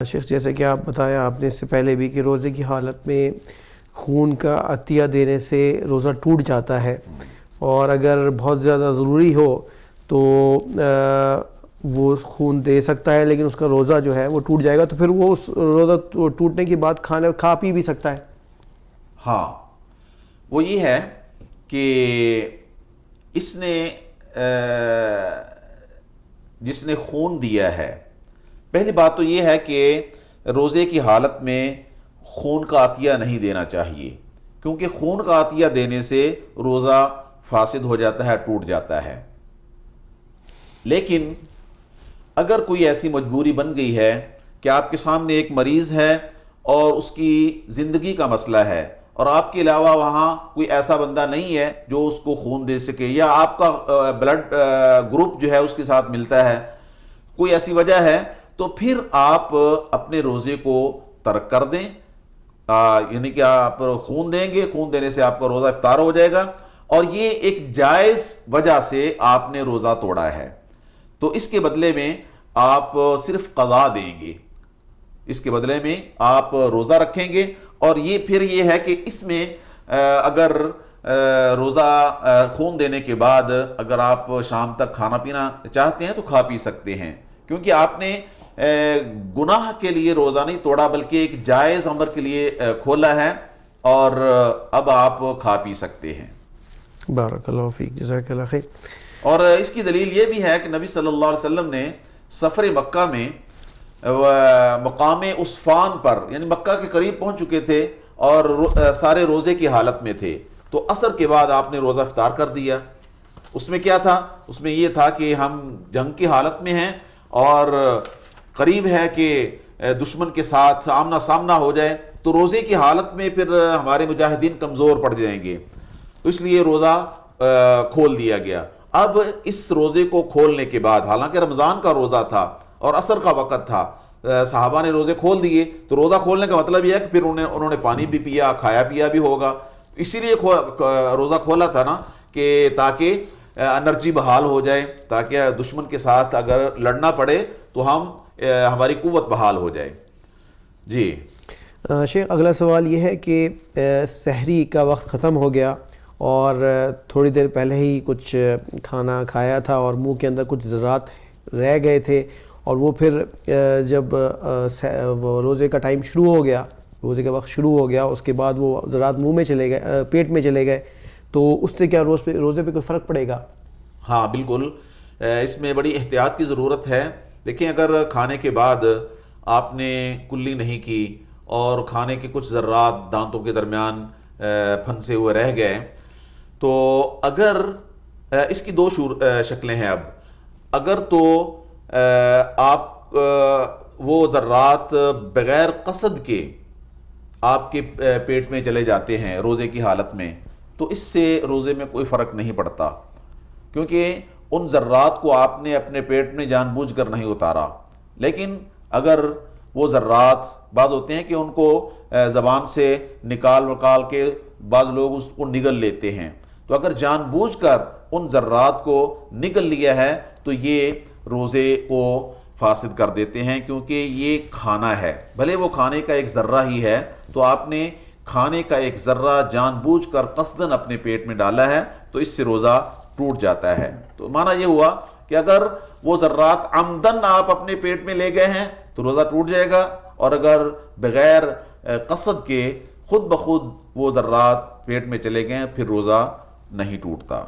شیخ، جیسے کہ آپ بتایا آپ نے اس سے پہلے بھی کہ روزے کی حالت میں خون کا عطیہ دینے سے روزہ ٹوٹ جاتا ہے، اور اگر بہت زیادہ ضروری ہو تو وہ خون دے سکتا ہے، لیکن اس کا روزہ جو ہے وہ ٹوٹ جائے گا، تو پھر وہ اس روزہ ٹوٹنے کے بعد کھا پی بھی سکتا ہے؟ ہاں، وہ یہ ہے کہ اس نے جس نے خون دیا ہے، پہلی بات تو یہ ہے کہ روزے کی حالت میں خون کا عطیہ نہیں دینا چاہیے، کیونکہ خون کا عطیہ دینے سے روزہ فاسد ہو جاتا ہے، ٹوٹ جاتا ہے۔ لیکن اگر کوئی ایسی مجبوری بن گئی ہے کہ آپ کے سامنے ایک مریض ہے اور اس کی زندگی کا مسئلہ ہے، اور آپ کے علاوہ وہاں کوئی ایسا بندہ نہیں ہے جو اس کو خون دے سکے، یا آپ کا بلڈ گروپ جو ہے اس کے ساتھ ملتا ہے، کوئی ایسی وجہ ہے، تو پھر آپ اپنے روزے کو ترک کر دیں، یعنی کہ آپ خون دیں گے، خون دینے سے آپ کا روزہ افطار ہو جائے گا، اور یہ ایک جائز وجہ سے آپ نے روزہ توڑا ہے، تو اس کے بدلے میں آپ صرف قضا دیں گے، اس کے بدلے میں آپ روزہ رکھیں گے۔ اور یہ پھر یہ ہے کہ اس میں اگر روزہ خون دینے کے بعد اگر آپ شام تک کھانا پینا چاہتے ہیں تو کھا پی سکتے ہیں، کیونکہ آپ نے گناہ کے لیے روزہ نہیں توڑا بلکہ ایک جائز امر کے لیے کھولا ہے، اور اب آپ کھا پی سکتے ہیں۔ بارک اللہ فیک، جزاک اللہ خیر۔ اور اس کی دلیل یہ بھی ہے کہ نبی صلی اللہ علیہ وسلم نے سفر مکہ میں مقام عصفان پر، یعنی مکہ کے قریب پہنچ چکے تھے اور سارے روزے کی حالت میں تھے، تو عصر کے بعد آپ نے روزہ افطار کر دیا۔ اس میں کیا تھا؟ اس میں یہ تھا کہ ہم جنگ کی حالت میں ہیں اور قریب ہے کہ دشمن کے ساتھ آمنا سامنا ہو جائے، تو روزے کی حالت میں پھر ہمارے مجاہدین کمزور پڑ جائیں گے، تو اس لیے روزہ کھول دیا گیا۔ اب اس روزے کو کھولنے کے بعد، حالانکہ رمضان کا روزہ تھا اور عصر کا وقت تھا، صحابہ نے روزے کھول دیے، تو روزہ کھولنے کا مطلب یہ ہے کہ پھر انہوں نے پانی بھی پیا، کھایا پیا بھی ہوگا، اسی لیے روزہ کھولا تھا نا، کہ تاکہ انرجی بحال ہو جائے، تاکہ دشمن کے ساتھ اگر لڑنا پڑے تو ہماری قوت بحال ہو جائے۔ جی شیخ، اگلا سوال یہ ہے کہ سحری کا وقت ختم ہو گیا اور تھوڑی دیر پہلے ہی کچھ کھانا کھایا تھا اور منہ کے اندر کچھ ذرات رہ گئے تھے، اور وہ پھر جب روزے کا ٹائم شروع ہو گیا، روزے کا وقت شروع ہو گیا، اس کے بعد وہ ذرات منہ میں چلے گئے، پیٹ میں چلے گئے، تو اس سے کیا روزے پہ کوئی فرق پڑے گا؟ ہاں بالکل، اس میں بڑی احتیاط کی ضرورت ہے۔ دیکھیں، اگر کھانے کے بعد آپ نے کلی نہیں کی اور کھانے کے کچھ ذرات دانتوں کے درمیان پھنسے ہوئے رہ گئے، تو اگر اس کی دو شکلیں ہیں۔ اب اگر تو آپ وہ ذرات بغیر قصد کے آپ کے پیٹ میں چلے جاتے ہیں روزے کی حالت میں، تو اس سے روزے میں کوئی فرق نہیں پڑتا، کیونکہ ان ذرات کو آپ نے اپنے پیٹ میں جان بوجھ کر نہیں اتارا۔ لیکن اگر وہ ذرات، بعض ہوتے ہیں کہ ان کو زبان سے نکال کے بعض لوگ اس کو نگل لیتے ہیں، تو اگر جان بوجھ کر ان ذرات کو نگل لیا ہے تو یہ روزے کو فاسد کر دیتے ہیں، کیونکہ یہ کھانا ہے، بھلے وہ کھانے کا ایک ذرہ ہی ہے، تو آپ نے کھانے کا ایک ذرہ جان بوجھ کر قصداً اپنے پیٹ میں ڈالا ہے، تو اس سے روزہ ٹوٹ جاتا ہے۔ تو معنی یہ ہوا کہ اگر وہ ذرات عمدن آپ اپنے پیٹ میں لے گئے ہیں تو روزہ ٹوٹ جائے گا، اور اگر بغیر قصد کے خود بخود وہ ذرات پیٹ میں چلے گئے پھر روزہ نہیں ٹوٹتا۔